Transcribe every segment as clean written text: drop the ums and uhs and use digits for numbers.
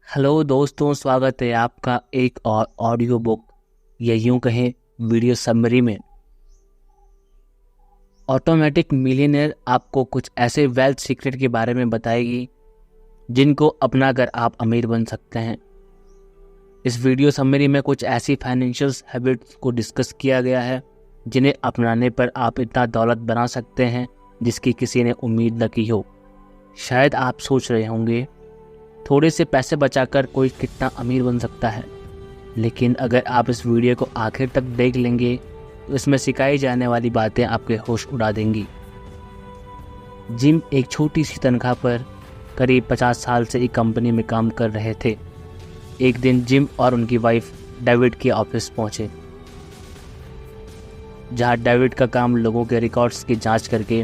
Hello दोस्तों, स्वागत है आपका एक और ऑडियो बुक या यूं कहें वीडियो समरी में। ऑटोमेटिक मिलियनेयर आपको कुछ ऐसे वेल्थ सीक्रेट के बारे में बताएगी जिनको अपनाकर आप अमीर बन सकते हैं। इस वीडियो समरी में कुछ ऐसी फाइनेंशियल हैबिट्स को डिस्कस किया गया है जिन्हें अपनाने पर आप इतना दौलत बना सकते हैं जिसकी किसी ने उम्मीद न की हो। शायद आप सोच रहे होंगे थोड़े से पैसे बचाकर कोई कितना अमीर बन सकता है, लेकिन अगर आप इस वीडियो को आखिर तक देख लेंगे तो इसमें सिखाई जाने वाली बातें आपके होश उड़ा देंगी। जिम एक छोटी सी तनख्वाह पर करीब 50 साल से एक कंपनी में काम कर रहे थे। एक दिन जिम और उनकी वाइफ डेविड के ऑफिस पहुंचे, जहां डेविड का काम लोगों के रिकॉर्ड्स की जांच करके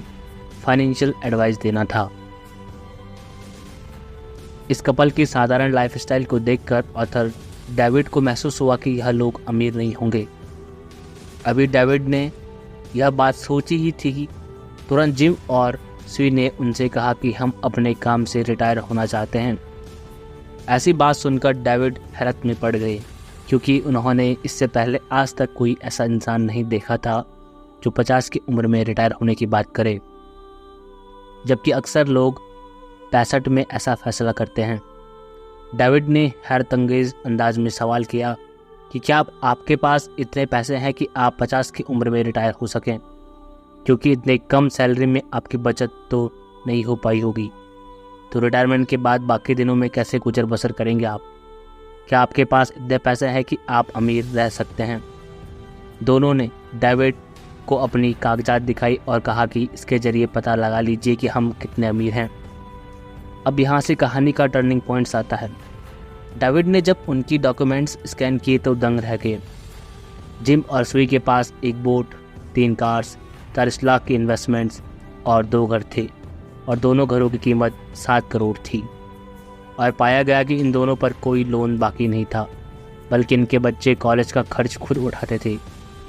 फाइनेंशियल एडवाइस देना था। इस कपल की साधारण लाइफस्टाइल को देखकर ऑथर डेविड को महसूस हुआ कि यह लोग अमीर नहीं होंगे। अभी डेविड ने यह बात सोची ही थी कि तुरंत जिम और स्वी ने उनसे कहा कि हम अपने काम से रिटायर होना चाहते हैं। ऐसी बात सुनकर डेविड हैरत में पड़ गए, क्योंकि उन्होंने इससे पहले आज तक कोई ऐसा इंसान नहीं देखा था जो 50 की उम्र में रिटायर होने की बात करे, जबकि अक्सर लोग 65 में ऐसा फैसला करते हैं। डेविड ने हैरतअंगेज अंदाज में सवाल किया कि क्या आपके पास इतने पैसे हैं कि आप 50 की उम्र में रिटायर हो सकें, क्योंकि इतने कम सैलरी में आपकी बचत तो नहीं हो पाई होगी। तो रिटायरमेंट के बाद बाकी दिनों में कैसे गुजर बसर करेंगे आप? क्या आपके पास इतने पैसे हैं कि आप अमीर रह सकते हैं? दोनों ने डेविड को अपनी कागजात दिखाई और कहा कि इसके जरिए पता लगा लीजिए कि हम कितने अमीर हैं। अब यहाँ से कहानी का टर्निंग पॉइंट्स आता है। डेविड ने जब उनकी डॉक्यूमेंट्स स्कैन किए तो दंग रह गए। जिम और स्वी के पास एक बोट, 3 कार्स, 40 लाख की इन्वेस्टमेंट्स और 2 घर थे, और दोनों घरों की कीमत 7 करोड़ थी। और पाया गया कि इन दोनों पर कोई लोन बाकी नहीं था, बल्कि इनके बच्चे कॉलेज का खर्च खुद उठाते थे,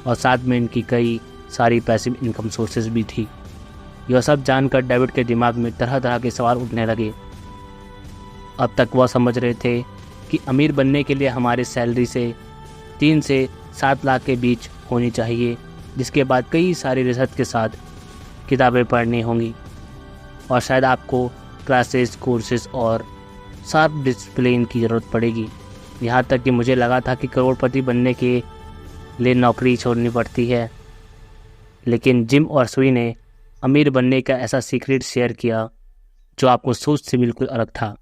और साथ में इनकी कई सारी पैसिव इनकम सोर्सेज भी थी। यह सब जानकर डेविड के दिमाग में तरह तरह के सवाल उठने लगे। अब तक वह समझ रहे थे कि अमीर बनने के लिए हमारी सैलरी से 3 से 7 लाख के बीच होनी चाहिए, जिसके बाद कई सारी रिसर्च के साथ किताबें पढ़नी होंगी, और शायद आपको क्लासेस, कोर्सेज और शार्प डिसिप्लिन की ज़रूरत पड़ेगी। यहाँ तक कि मुझे लगा था कि करोड़पति बनने के लिए नौकरी छोड़नी पड़ती है, लेकिन जिम और स्वी ने अमीर बनने का ऐसा सीक्रेट शेयर किया जो आपको सोच से बिल्कुल अलग था।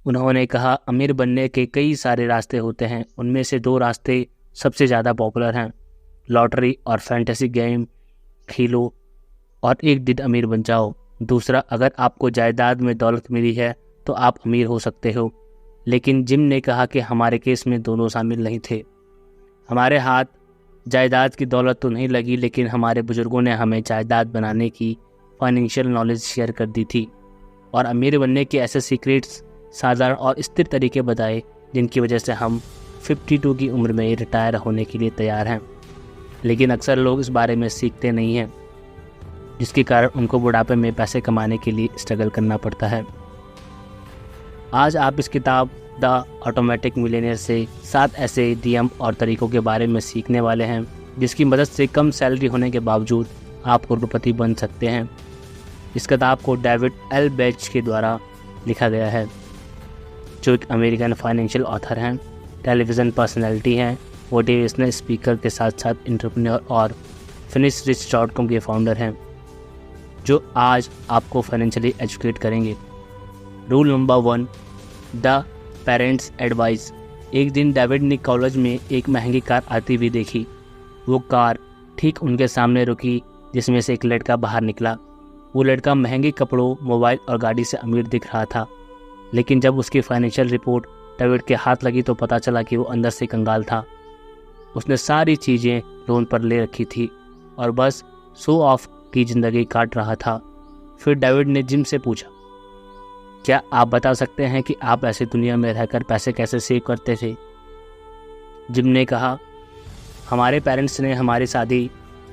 उन्होंने कहा, अमीर बनने के कई सारे रास्ते होते हैं, उनमें से 2 रास्ते सबसे ज़्यादा पॉपुलर हैं, लॉटरी और फैंटेसी गेम खेलो और एक दिन अमीर बन जाओ। दूसरा, अगर आपको जायदाद में दौलत मिली है तो आप अमीर हो सकते हो। लेकिन जिम ने कहा कि हमारे केस में दोनों शामिल नहीं थे। हमारे हाथ जायदाद की दौलत तो नहीं लगी, लेकिन हमारे बुजुर्गों ने हमें जायदाद बनाने की फाइनेंशियल नॉलेज शेयर कर दी थी, और अमीर बनने के ऐसे सीक्रेट्स, साधारण और स्थिर तरीके बताए जिनकी वजह से हम 52 की उम्र में रिटायर होने के लिए तैयार हैं। लेकिन अक्सर लोग इस बारे में सीखते नहीं हैं, जिसके कारण उनको बुढ़ापे में पैसे कमाने के लिए स्ट्रगल करना पड़ता है। आज आप इस किताब द ऑटोमेटिक मिलियनेयर से 7 ऐसे नियम और तरीकों के बारे में सीखने वाले हैं जिसकी मदद से कम सैलरी होने के बावजूद आप करोड़पति बन सकते हैं। इस किताब को डेविड एल बेच के द्वारा लिखा गया है, जो एक अमेरिकन फाइनेंशियल ऑथर हैं, टेलीविज़न पर्सनैलिटी हैं, मोटिवेशनल स्पीकर के साथ साथ एंटरप्रेन्योर और finishRich.com के फाउंडर हैं, जो आज आपको फाइनेंशियली एजुकेट करेंगे। Rule number 1, the parents advice. एक दिन डेविड ने कॉलेज में एक महंगी कार आती हुई देखी। वो कार ठीक उनके सामने रुकी, जिसमें से एक लड़का बाहर निकला। वो लड़का महंगे कपड़ों, मोबाइल और गाड़ी से अमीर दिख रहा था, लेकिन जब उसकी फाइनेंशियल रिपोर्ट डेविड के हाथ लगी तो पता चला कि वो अंदर से कंगाल था। उसने सारी चीज़ें लोन पर ले रखी थी और बस शो ऑफ की ज़िंदगी काट रहा था। फिर डेविड ने जिम से पूछा, क्या आप बता सकते हैं कि आप ऐसी दुनिया में रहकर पैसे कैसे सेव करते थे? जिम ने कहा, हमारे पेरेंट्स ने हमारी शादी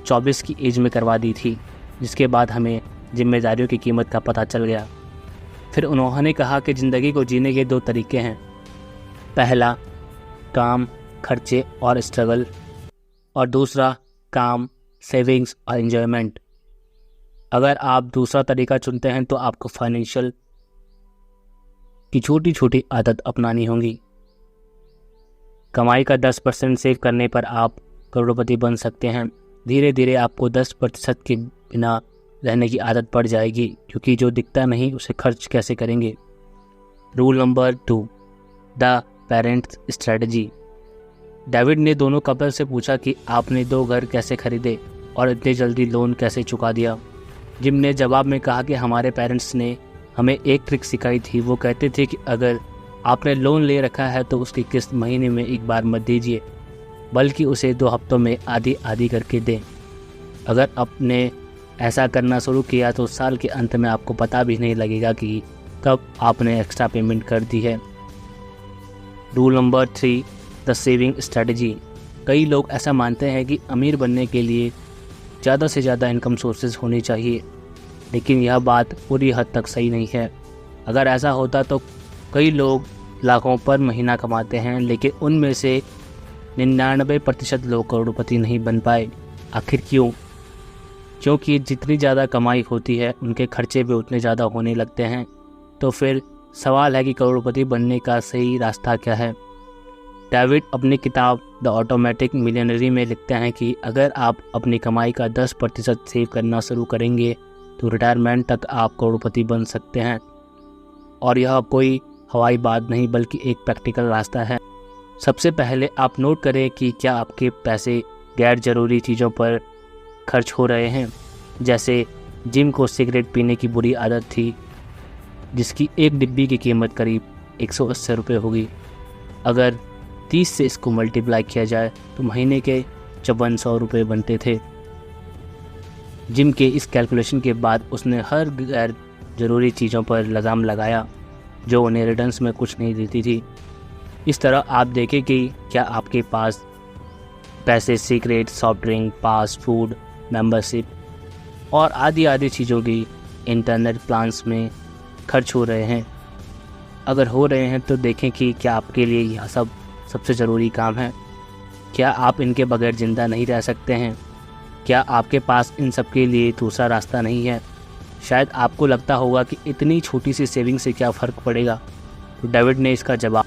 24 की एज में करवा दी थी, जिसके बाद हमें जिम्मेदारियों की कीमत का पता चल गया। फिर उन्होंने कहा कि ज़िंदगी को जीने के 2 तरीके हैं। पहला काम, खर्चे और स्ट्रगल, और दूसरा काम, सेविंग्स और एंजॉयमेंट। अगर आप दूसरा तरीका चुनते हैं तो आपको फाइनेंशियल की छोटी छोटी आदत अपनानी होगी। कमाई का 10% सेव करने पर आप करोड़पति बन सकते हैं। धीरे धीरे आपको 10% के बिना रहने की आदत पड़ जाएगी, क्योंकि जो दिखता नहीं उसे खर्च कैसे करेंगे। Rule number 2, the parents strategy. David ने दोनों कपल से पूछा कि आपने 2 घर कैसे खरीदे और इतनी जल्दी लोन कैसे चुका दिया। जिम ने जवाब में कहा कि हमारे पेरेंट्स ने हमें एक ट्रिक सिखाई थी। वो कहते थे कि अगर आपने लोन ले रखा है तो उसकी किस्त महीने में एक बार मत दीजिए, बल्कि उसे 2 हफ्तों में आधी आधी करके दें। अगर आपने ऐसा करना शुरू किया तो साल के अंत में आपको पता भी नहीं लगेगा कि कब आपने एक्स्ट्रा पेमेंट कर दी है। Rule number 3, the saving strategy. कई लोग ऐसा मानते हैं कि अमीर बनने के लिए ज़्यादा से ज़्यादा इनकम सोर्सेज होनी चाहिए, लेकिन यह बात पूरी हद तक सही नहीं है। अगर ऐसा होता तो कई लोग लाखों पर महीना कमाते हैं, लेकिन उनमें से 99% लोग करोड़पति नहीं बन पाए। आखिर क्यों? क्योंकि जितनी ज़्यादा कमाई होती है उनके खर्चे भी उतने ज़्यादा होने लगते हैं। तो फिर सवाल है कि करोड़पति बनने का सही रास्ता क्या है। डेविड अपनी किताब द ऑटोमेटिक मिलियनरी में लिखते हैं कि अगर आप अपनी कमाई का 10% सेव करना शुरू करेंगे तो रिटायरमेंट तक आप करोड़पति बन सकते हैं। और यह कोई हवाई बात नहीं, बल्कि एक प्रैक्टिकल रास्ता है। सबसे पहले आप नोट करें कि क्या आपके पैसे गैर ज़रूरी चीज़ों पर खर्च हो रहे हैं। जैसे जिम को सिगरेट पीने की बुरी आदत थी, जिसकी एक डिब्बी की कीमत करीब 180 रुपये होगी। अगर 30 से इसको मल्टीप्लाई किया जाए तो महीने के 5400 रुपये बनते थे। जिम के इस कैलकुलेशन के बाद उसने हर गैर ज़रूरी चीज़ों पर लगाम लगाया जो उन्हें रिटर्न्स में कुछ नहीं देती थी। इस तरह आप देखें कि क्या आपके पास पैसे cigarette, soft drink, fast food, membership और आदि चीज़ों की इंटरनेट प्लान्स में खर्च हो रहे हैं। अगर हो रहे हैं तो देखें कि क्या आपके लिए यह सब सबसे ज़रूरी काम है। क्या आप इनके बगैर ज़िंदा नहीं रह सकते हैं? क्या आपके पास इन सब के लिए दूसरा रास्ता नहीं है? शायद आपको लगता होगा कि इतनी छोटी सी सेविंग से क्या फ़र्क पड़ेगा। तो डेविड ने इसका जवाब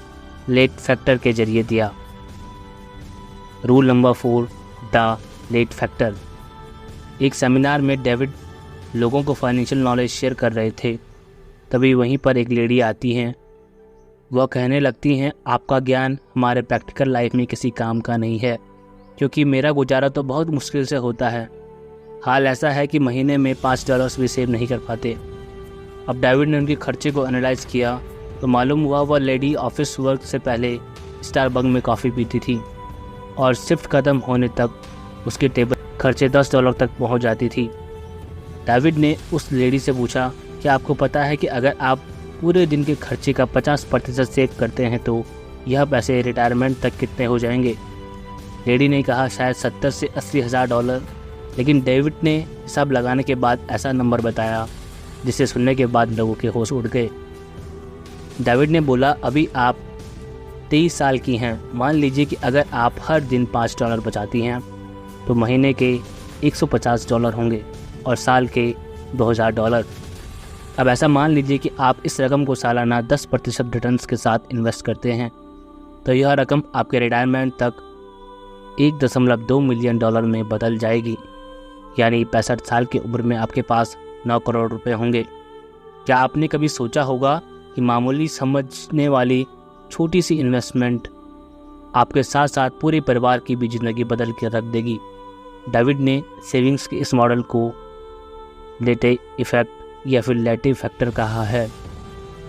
लेट फैक्टर के जरिए दिया। Rule number 4, the late factor. एक सेमिनार में डेविड लोगों को फाइनेंशियल नॉलेज शेयर कर रहे थे। तभी वहीं पर एक लेडी आती हैं। वह कहने लगती हैं, आपका ज्ञान हमारे प्रैक्टिकल लाइफ में किसी काम का नहीं है, क्योंकि मेरा गुजारा तो बहुत मुश्किल से होता है। हाल ऐसा है कि महीने में $5 भी सेव नहीं कर पाते। अब डेविड ने उनके खर्चे को एनालाइज किया तो मालूम हुआ वह लेडी ऑफिस वर्क से पहले स्टारबक्स में कॉफ़ी पीती थी और शिफ्ट ख़त्म होने तक उसके टेबल खर्चे $10 तक पहुंच जाती थी। डेविड ने उस लेडी से पूछा, क्या आपको पता है कि अगर आप पूरे दिन के खर्चे का 50% सेव करते हैं तो यह पैसे रिटायरमेंट तक कितने हो जाएंगे? लेडी ने कहा, शायद 70 से 80 हज़ार $। लेकिन डेविड ने हिसाब लगाने के बाद ऐसा नंबर बताया जिसे सुनने के बाद लोगों के होश उड़ गए। डेविड ने बोला, अभी आप 23 साल की हैं। मान लीजिए कि अगर आप हर दिन $5 बचाती हैं तो महीने के $150 होंगे और साल के $2000। अब ऐसा मान लीजिए कि आप इस रकम को सालाना 10% रिटर्न्स के साथ इन्वेस्ट करते हैं, तो यह रकम आपके रिटायरमेंट तक $1.2 मिलियन में बदल जाएगी। यानी 65 साल की उम्र में आपके पास 9 करोड़ रुपए होंगे। क्या आपने कभी सोचा होगा कि मामूली समझने वाली छोटी सी इन्वेस्टमेंट आपके साथ साथ पूरे परिवार की भी ज़िंदगी बदल के रख देगी? डेविड ने सेविंग्स के इस मॉडल को लेटे इफेक्ट या फिर लेटिव फैक्टर कहा है।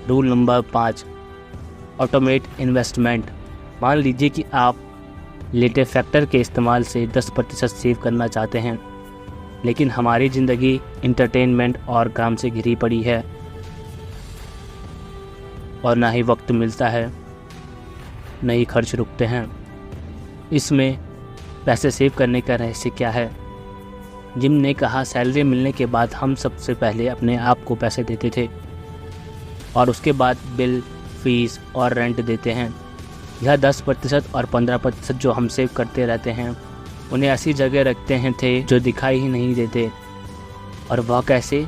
Rule number 5, automate investment. मान लीजिए कि आप लेटे फैक्टर के इस्तेमाल से 10% सेव करना चाहते हैं, लेकिन हमारी ज़िंदगी इंटरटेनमेंट और काम से घिरी पड़ी है और ना ही वक्त मिलता है, न ही खर्च रुकते हैं। इसमें पैसे सेव करने का रहस्य क्या है? जिम ने कहा, सैलरी मिलने के बाद हम सबसे पहले अपने आप को पैसे देते थे और उसके बाद बिल, फीस और रेंट देते हैं। यह 10% और 15% जो हम सेव करते रहते हैं उन्हें ऐसी जगह रखते हैं थे जो दिखाई ही नहीं देते। और वह कैसे?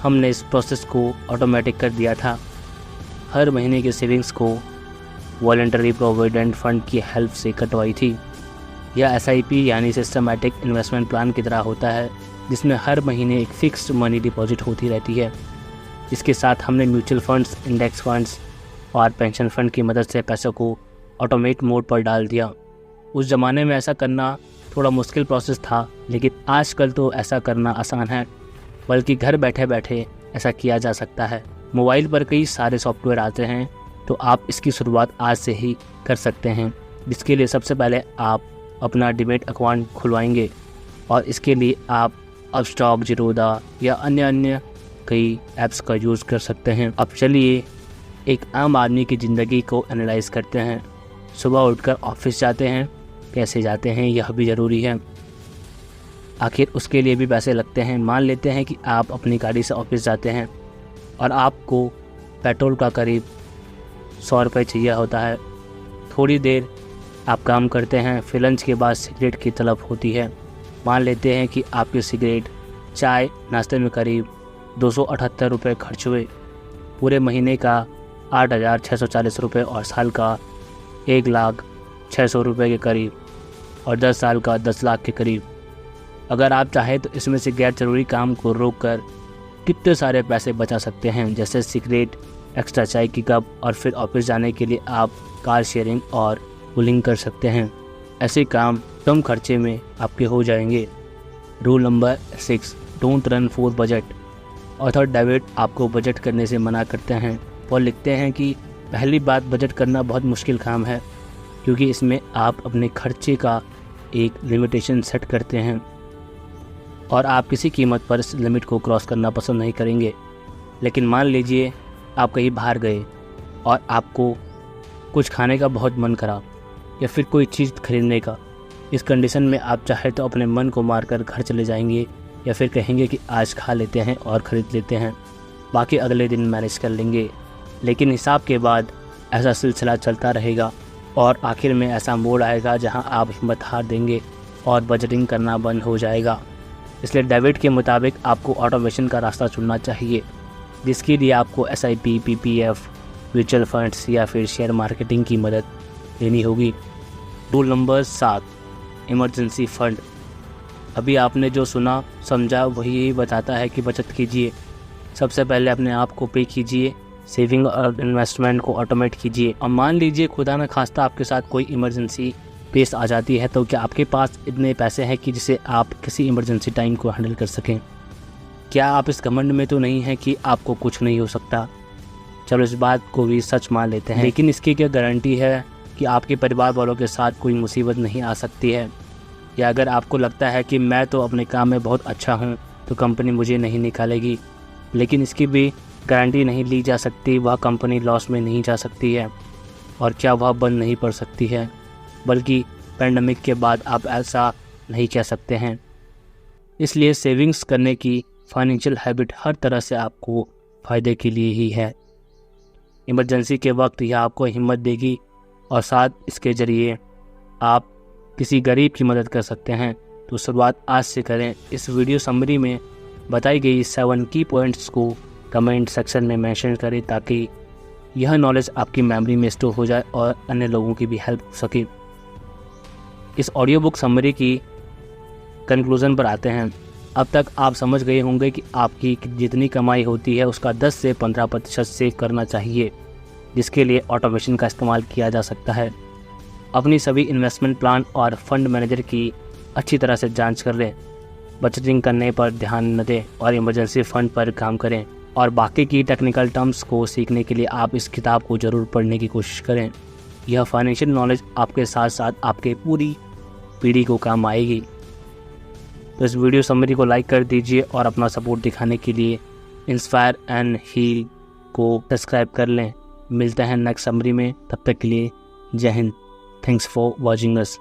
हमने इस प्रोसेस को ऑटोमेटिक कर दिया था। हर महीने की सेविंग्स को वॉलंटरी प्रोविडेंट फंड की हेल्प से कटवाई थी। यह SIP यानी सिस्टमैटिक इन्वेस्टमेंट प्लान की तरह होता है, जिसमें हर महीने एक फिक्स्ड मनी डिपॉजिट होती रहती है। इसके साथ हमने म्यूचुअल फंड्स, इंडेक्स फंड्स और पेंशन फंड की मदद से पैसों को ऑटोमेट मोड पर डाल दिया। उस ज़माने में ऐसा करना थोड़ा मुश्किल प्रोसेस था, लेकिन आजकल तो ऐसा करना आसान है, बल्कि घर बैठे बैठे ऐसा किया जा सकता है। मोबाइल पर कई सारे सॉफ्टवेयर आते हैं, तो आप इसकी शुरुआत आज से ही कर सकते हैं, जिसके लिए सबसे पहले आप अपना डीमैट अकाउंट खुलवाएंगे और इसके लिए आप अपस्टॉक, जीरोधा या अन्य कई ऐप्स का यूज़ कर सकते हैं। अब चलिए एक आम आदमी की ज़िंदगी को एनालाइज करते हैं। सुबह उठकर ऑफिस जाते हैं, कैसे जाते हैं यह भी ज़रूरी है, आखिर उसके लिए भी पैसे लगते हैं। मान लेते हैं कि आप अपनी गाड़ी से ऑफिस जाते हैं और आपको पेट्रोल का करीब 100 रुपये चाहिए होता है। थोड़ी देर आप काम करते हैं, फिर लंच के बाद सिगरेट की तलब होती है। मान लेते हैं कि आपके सिगरेट, चाय, नाश्ते में करीब 278 रुपये खर्च हुए। पूरे महीने का 8,640 रुपये और साल का 1,06,000 रुपये के करीब और 10 साल का 10 लाख के करीब। अगर आप चाहें तो इसमें से गैर जरूरी काम को रोक कर कितने सारे पैसे बचा सकते हैं, जैसे सिगरेट, एक्स्ट्रा चाय की कप, और फिर ऑफिस जाने के लिए आप कार शेयरिंग और पुलिंग कर सकते हैं। ऐसे काम कम खर्चे में आपके हो जाएंगे। Rule number 6, don't run for budget. Author David आपको बजट करने से मना करते हैं। वो लिखते हैं कि पहली बात, बजट करना बहुत मुश्किल काम है, क्योंकि इसमें आप अपने खर्चे का एक लिमिटेशन सेट करते हैं और आप किसी कीमत पर इस लिमिट को क्रॉस करना पसंद नहीं करेंगे। लेकिन मान लीजिए आप कहीं बाहर गए और आपको कुछ खाने का बहुत मन करा या फिर कोई चीज़ खरीदने का। इस कंडीशन में आप चाहे तो अपने मन को मारकर घर चले जाएंगे या फिर कहेंगे कि आज खा लेते हैं और ख़रीद लेते हैं, बाकी अगले दिन मैनेज कर लेंगे। लेकिन हिसाब के बाद ऐसा सिलसिला चलता रहेगा और आखिर में ऐसा मोड़ आएगा जहां आप हिम्मत हार देंगे और बजटिंग करना बंद हो जाएगा। इसलिए डेविड के मुताबिक आपको ऑटोमेशन का रास्ता चुनना चाहिए, जिसके लिए आपको SIP, PPF, म्यूचुअल फंड्स या फिर शेयर मार्केटिंग की मदद लेनी होगी। Rule number 7, emergency fund. अभी आपने जो सुना समझा वही बताता है कि बचत कीजिए। सबसे पहले अपने आप को पे कीजिए, सेविंग और इन्वेस्टमेंट को ऑटोमेट कीजिए। और मान लीजिए खुदा न खास्ता आपके साथ कोई इमरजेंसी पेश आ जाती है, तो क्या आपके पास इतने पैसे हैं कि जिसे आप किसी इमरजेंसी टाइम को हैंडल कर सकें? क्या आप इस घमंड में तो नहीं हैं कि आपको कुछ नहीं हो सकता? चलो इस बात को भी सच मान लेते हैं, लेकिन इसकी क्या गारंटी है कि आपके परिवार वालों के साथ कोई मुसीबत नहीं आ सकती है? या अगर आपको लगता है कि मैं तो अपने काम में बहुत अच्छा हूँ तो कंपनी मुझे नहीं निकालेगी, लेकिन इसकी भी गारंटी नहीं ली जा सकती। वह कंपनी लॉस में नहीं जा सकती है और क्या वह बंद नहीं पड़ सकती है, बल्कि पैंडेमिक के बाद आप ऐसा नहीं कह सकते हैं। इसलिए सेविंग्स करने की फाइनेंशियल हैबिट हर तरह से आपको फ़ायदे के लिए ही है। इमरजेंसी के वक्त यह आपको हिम्मत देगी और साथ इसके ज़रिए आप किसी गरीब की मदद कर सकते हैं। तो शुरुआत आज से करें। इस वीडियो समरी में बताई गई 7 की पॉइंट्स को कमेंट सेक्शन में मेंशन करें, ताकि यह नॉलेज आपकी मेमोरी में स्टोर हो जाए और अन्य लोगों की भी हेल्प हो सके। इस ऑडियो बुक समरी की कंक्लूज़न पर आते हैं। अब तक आप समझ गए होंगे कि आपकी जितनी कमाई होती है उसका 10 से 15% सेव करना चाहिए, जिसके लिए ऑटोमेशन का इस्तेमाल किया जा सकता है। अपनी सभी इन्वेस्टमेंट प्लान और फंड मैनेजर की अच्छी तरह से जांच कर लें, बचतिंग करने पर ध्यान न दें और इमरजेंसी फंड पर काम करें। और बाकी की टेक्निकल टर्म्स को सीखने के लिए आप इस किताब को ज़रूर पढ़ने की कोशिश करें। यह फाइनेंशियल नॉलेज आपके साथ साथ आपके पूरी पीढ़ी को काम आएगी। तो इस वीडियो समरी को लाइक कर दीजिए और अपना सपोर्ट दिखाने के लिए इंस्पायर एंड हील को सब्सक्राइब कर लें। मिलते हैं नेक्स्ट समरी में, तब तक के लिए जय Hind. Thanks for watching us.